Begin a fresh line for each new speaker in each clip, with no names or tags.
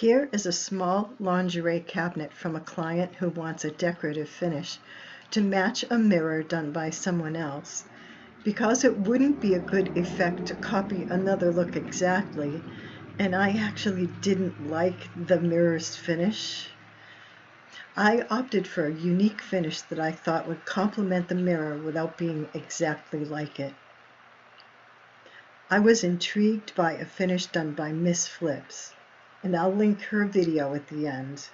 Here is a small lingerie cabinet from a client who wants a decorative finish to match a mirror done by someone else. Because it wouldn't be a good effect to copy another look exactly, and I actually didn't like the mirror's finish, I opted for a unique finish that I thought would complement the mirror without being exactly like it. I was intrigued by a finish done by Miss Flips, and I'll link her video at the end.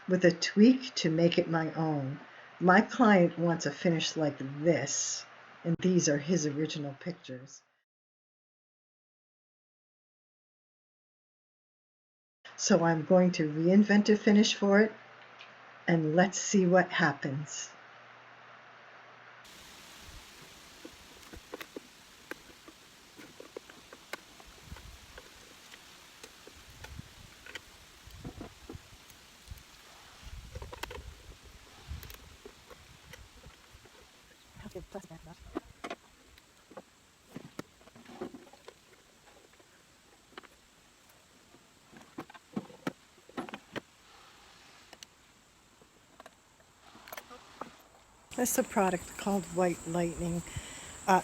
With a tweak to make it my own, my client wants a finish like this, and these are his original pictures. So I'm going to reinvent a finish for it, and let's see what happens. This is a product called White Lightning.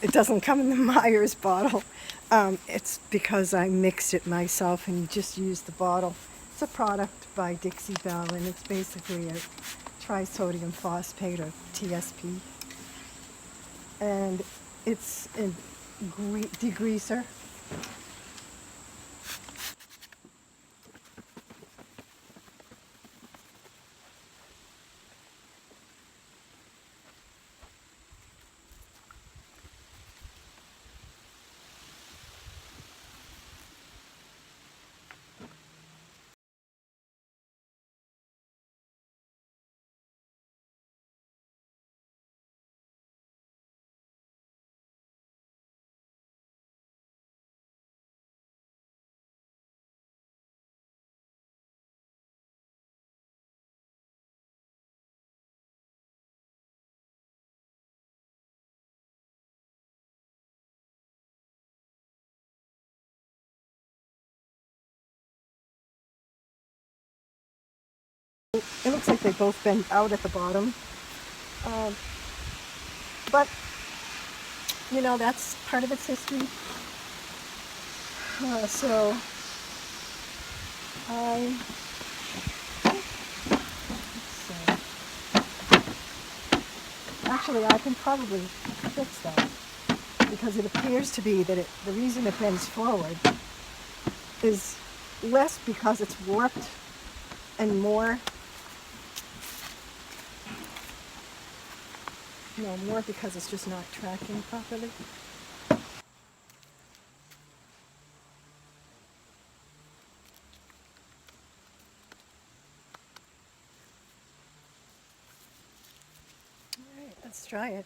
It doesn't come in the Myers bottle. It's because I mixed it myself and just used the bottle. It's a product by Dixie Bell, and it's basically a trisodium phosphate, or TSP. And it's a degreaser. It looks like they've both been out at the bottom. But, you know, that's part of its history. So I, actually I can probably fix that, because it appears to be that the reason it bends forward is less because it's warped and more because it's just not tracking properly. All right, let's try it.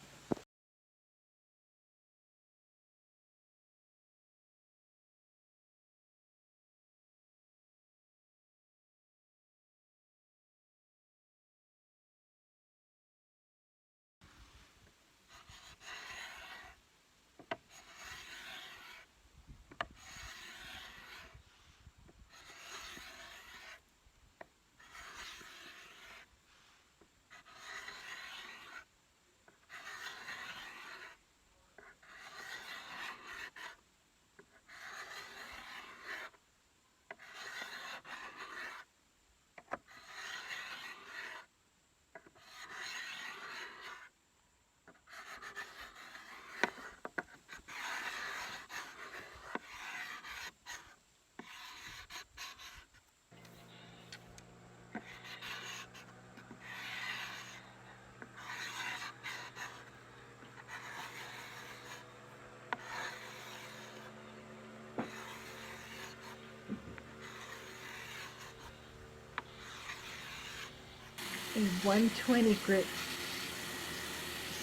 A 120 grit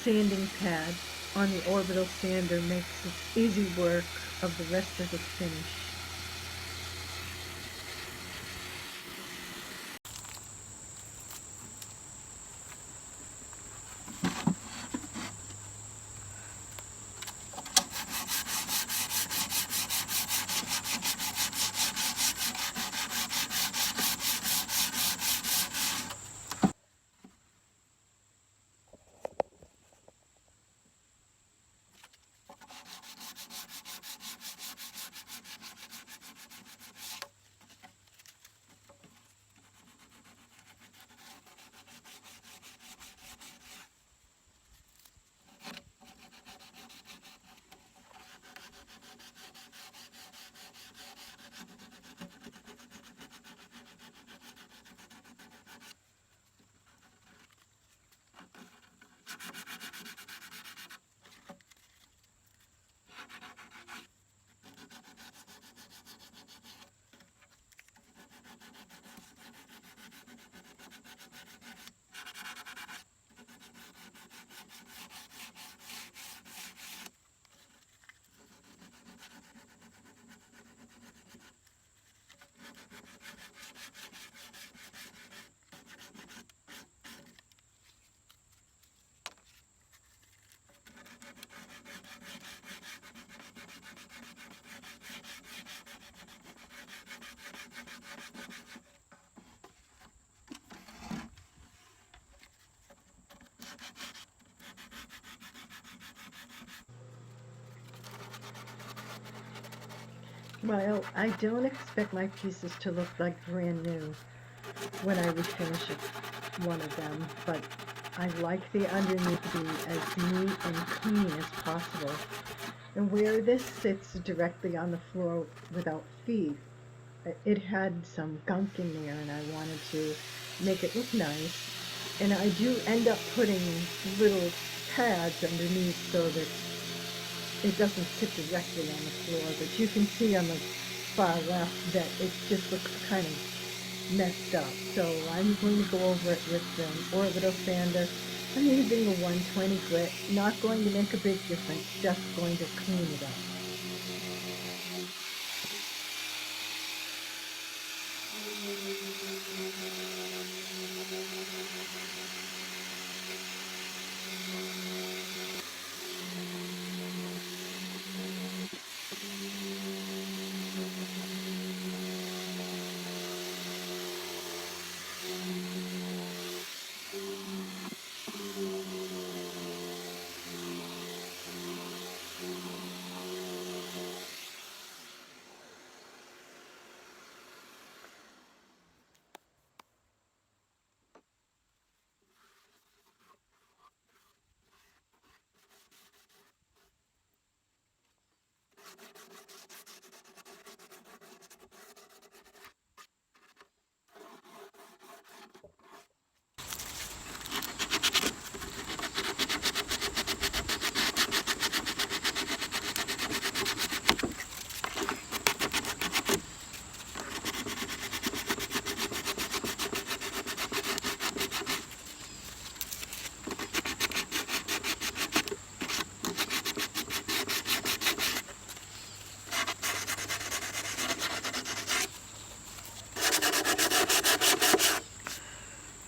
sanding pad on the orbital sander makes this easy work of the rest of the finish. Well, I don't expect my pieces to look like brand new when I refinish one of them, but I like the underneath to be as neat and clean as possible. And where this sits directly on the floor without feet, it had some gunk in there and I wanted to make it look nice. And I do end up putting little pads underneath so that it doesn't sit directly on the floor, but you can see on the far left that it just looks kind of messed up. So I'm going to go over it with an orbital sander. I'm using a 120 grit, not going to make a big difference, just going to clean it up.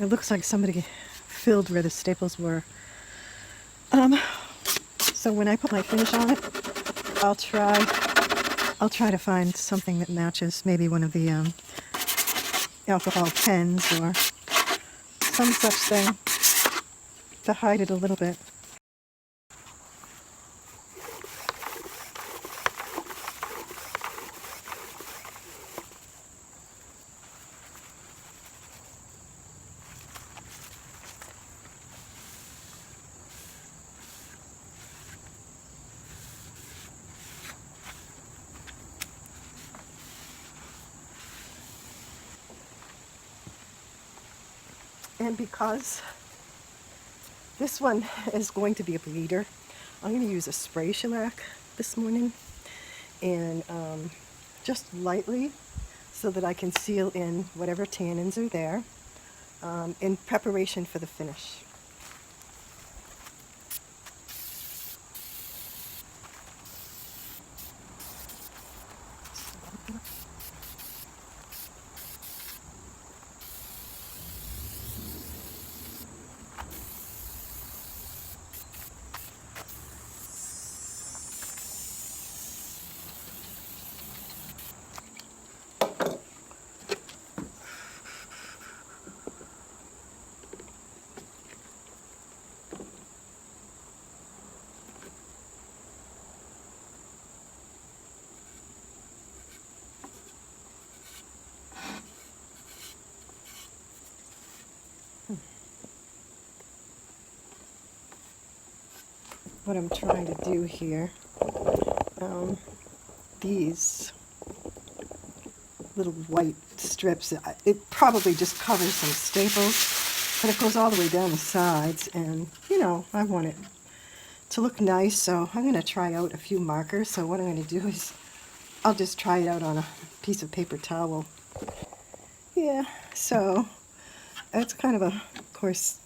It looks like somebody filled where the staples were. So when I put my finish on it, I'll try to find something that matches, maybe one of the alcohol pens or some such thing to hide it a little bit. And because this one is going to be a bleeder, I'm going to use a spray shellac this morning, and just lightly so that I can seal in whatever tannins are there in preparation for the finish. What I'm trying to do here, these little white strips, it probably just covers some staples, but it goes all the way down the sides, and you know, I want it to look nice, so I'm going to try out a few markers. So what I'm going to do is I'll just try it out on a piece of paper towel. Yeah, so it's kind of a, of course,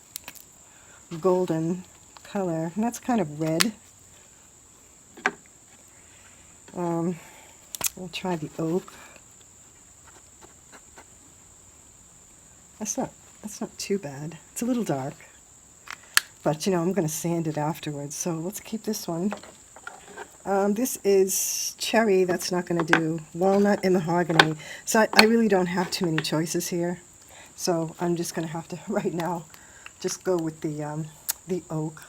golden color, and that's kind of red. We'll try the oak. That's not too bad. It's a little dark, but you know, I'm going to sand it afterwards, so let's keep this one. This is cherry. That's not going to do. Walnut and mahogany. So I really don't have too many choices here, so I'm just going to have to right now just go with the oak.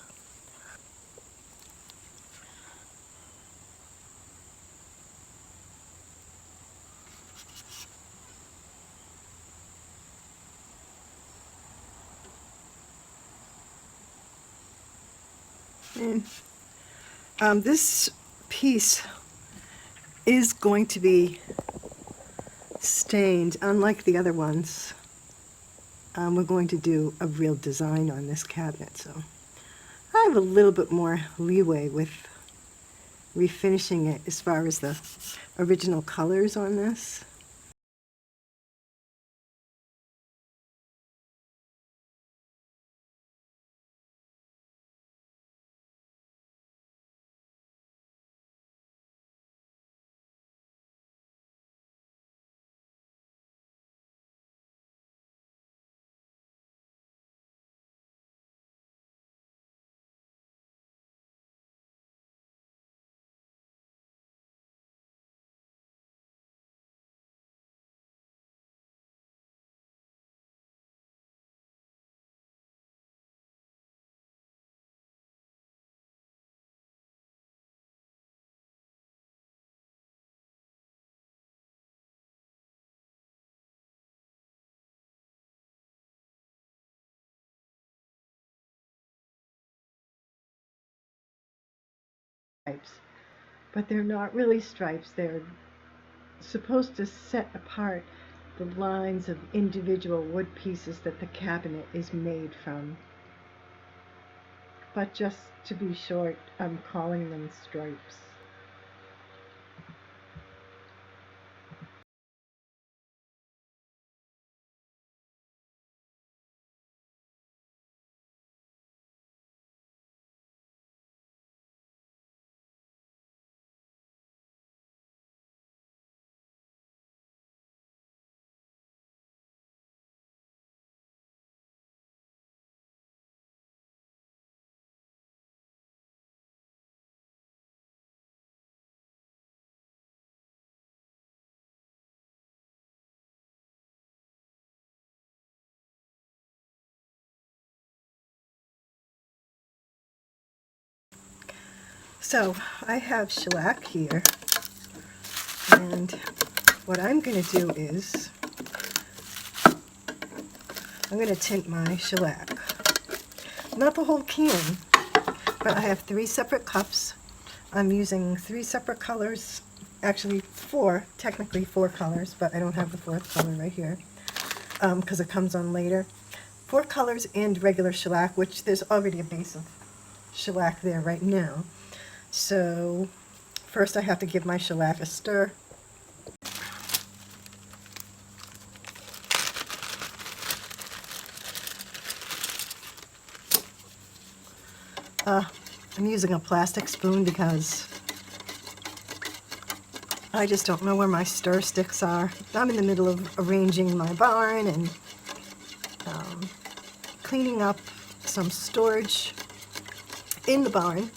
And this piece is going to be stained, unlike the other ones. We're going to do a real design on this cabinet, so I have a little bit more leeway with refinishing it as far as the original colors on this. Stripes, but they're not really stripes. They're supposed to set apart the lines of individual wood pieces that the cabinet is made from. But just to be short, I'm calling them stripes. So I have shellac here, and what I'm going to do is I'm going to tint my shellac. Not the whole can, but I have 3 separate cups. I'm using 3 separate colors, actually 4, technically 4 colors, but I don't have the 4th color right here because it comes on later. 4 colors and regular shellac, which there's already a base of shellac there right now. So first I have to give my shellac a stir. I'm using a plastic spoon because I just don't know where my stir sticks are. I'm in the middle of arranging my barn and cleaning up some storage in the barn,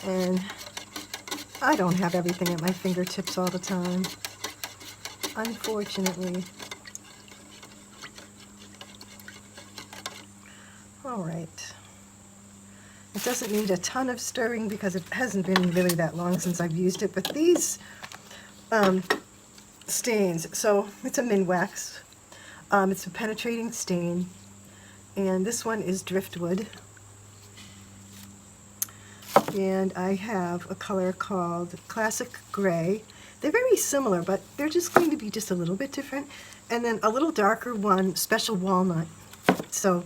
and I don't have everything at my fingertips all the time, unfortunately. All right. It doesn't need a ton of stirring because it hasn't been really that long since I've used it, but these stains, so it's a MinWax. It's a penetrating stain, and this one is driftwood. And I have a color called Classic Gray. They're very similar, but they're just going to be just a little bit different. And then a little darker one, Special Walnut. So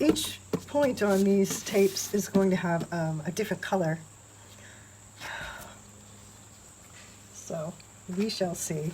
each point on these tapes is going to have a different color. So we shall see.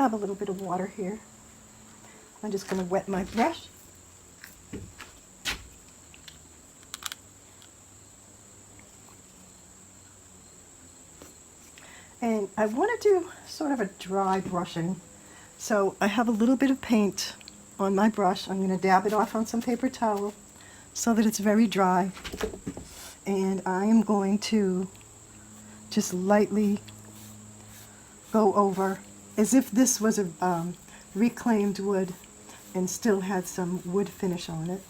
have a little bit of water here. I'm just going to wet my brush. And I want to do sort of a dry brushing. So I have a little bit of paint on my brush. I'm going to dab it off on some paper towel so that it's very dry. And I am going to just lightly go over as if this was a reclaimed wood and still had some wood finish on it.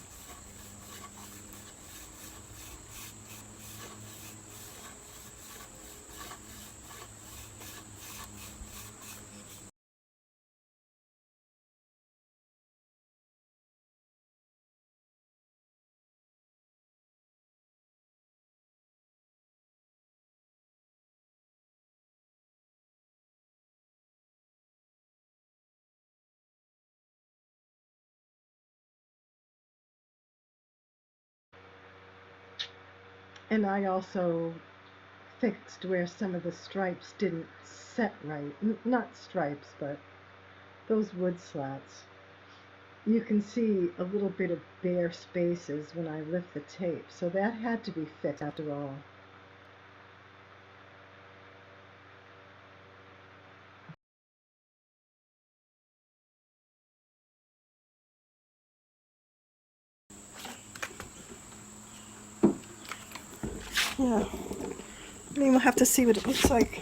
And I also fixed where some of the stripes didn't set right. Not stripes, but those wood slats. You can see a little bit of bare spaces when I lift the tape, so that had to be fixed after all. Yeah, I mean, we'll have to see what it looks like.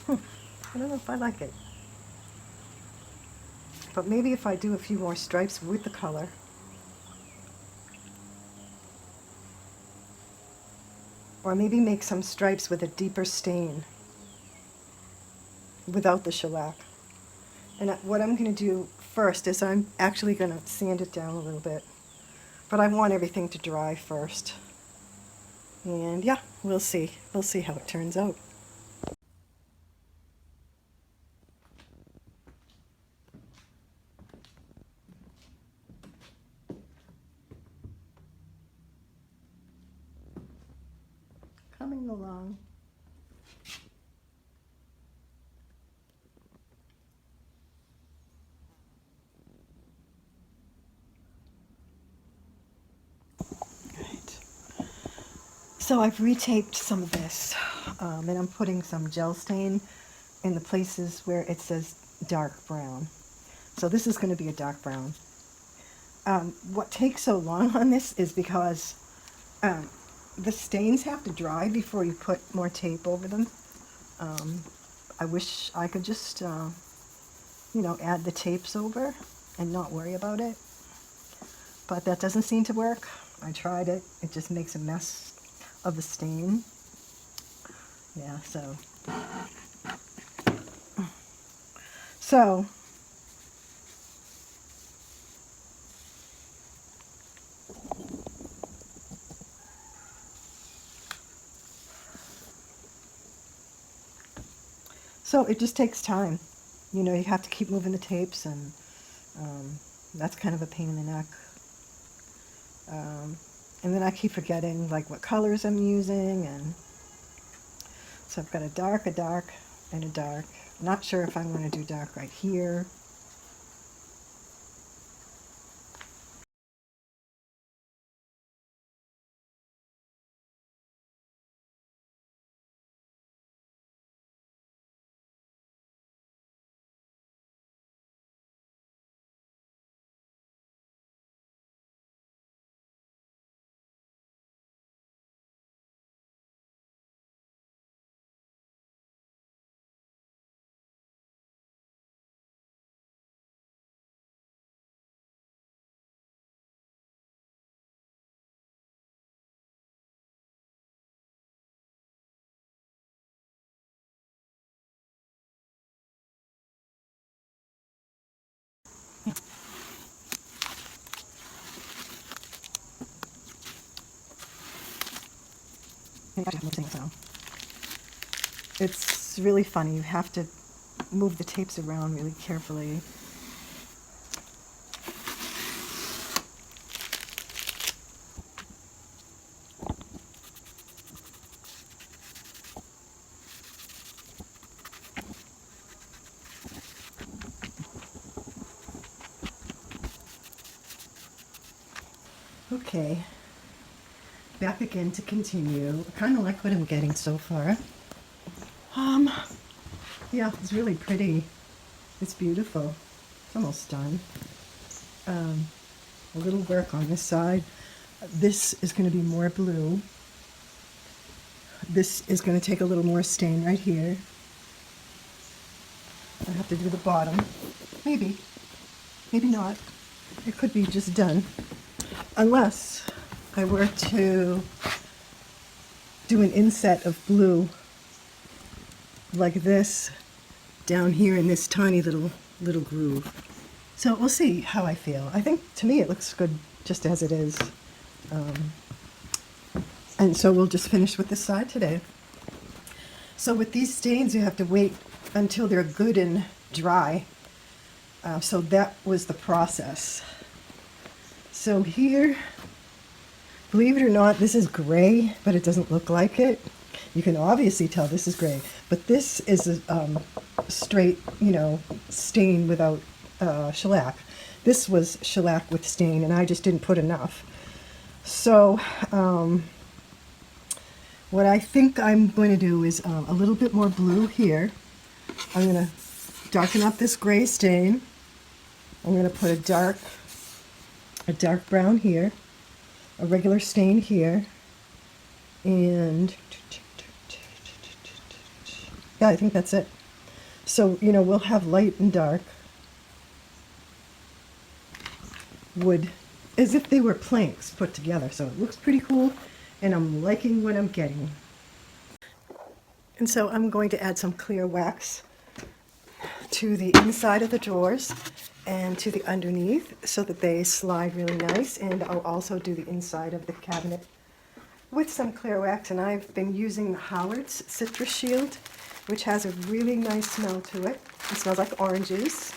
I don't know if I like it. But maybe if I do a few more stripes with the color. Or maybe make some stripes with a deeper stain without the shellac. And what I'm going to do first is I'm actually going to sand it down a little bit. But I want everything to dry first. And yeah, we'll see. We'll see how it turns out. Coming along. Right. So I've retaped some of this, and I'm putting some gel stain in the places where it says dark brown. So this is going to be a dark brown. What takes so long on this is because the stains have to dry before you put more tape over them. I wish I could just, add the tapes over and not worry about it. But that doesn't seem to work. I tried it. It just makes a mess of the stain. Yeah, so. So it just takes time. You have to keep moving the tapes, and that's kind of a pain in the neck. And then I keep forgetting what colors I'm using, and so I've got a dark, and a dark. Not sure if I want to do dark right here. So it's really funny. You have to move the tapes around really carefully. Okay, back again to continue. I kind of like what I'm getting so far. Um, yeah, it's really pretty. It's beautiful. It's almost done. A little work on this side. This is going to be more blue. This is going to take a little more stain right here. I have to do the bottom. Maybe. Maybe not. It could be just done. Unless I were to do an inset of blue like this down here in this tiny little groove. So we'll see how I feel. I think to me it looks good just as it is. And so we'll just finish with this side today. So with these stains you have to wait until they're good and dry. So that was the process. So here, believe it or not, this is gray, but it doesn't look like it. You can obviously tell this is gray, but this is a straight, stain without shellac. This was shellac with stain, and I just didn't put enough. So what I think I'm going to do is a little bit more blue here. I'm going to darken up this gray stain. I'm going to put a dark brown here, a regular stain here, and yeah, I think that's it. So, we'll have light and dark wood as if they were planks put together. So it looks pretty cool, and I'm liking what I'm getting. And so I'm going to add some clear wax to the inside of the drawers and to the underneath so that they slide really nice. And I'll also do the inside of the cabinet with some clear wax. And I've been using Howard's Citrus Shield, which has a really nice smell to it. It smells like oranges.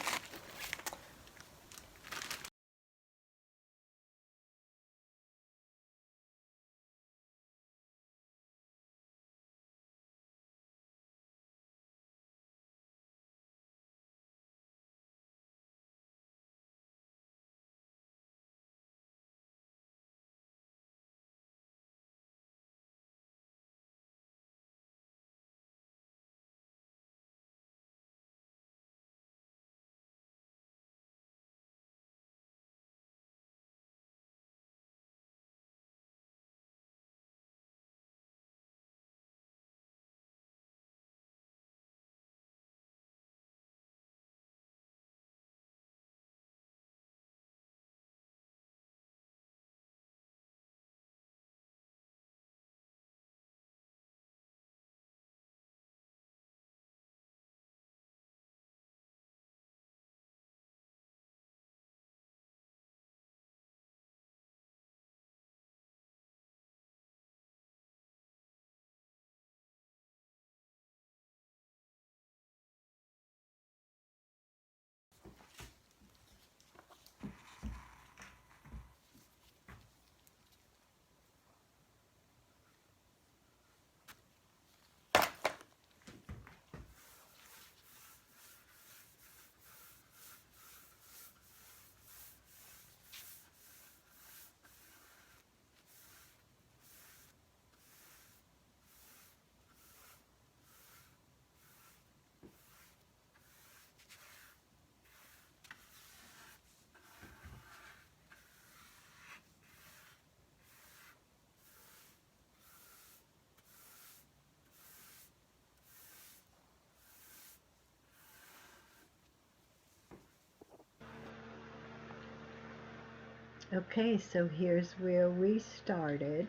Okay, so here's where we started.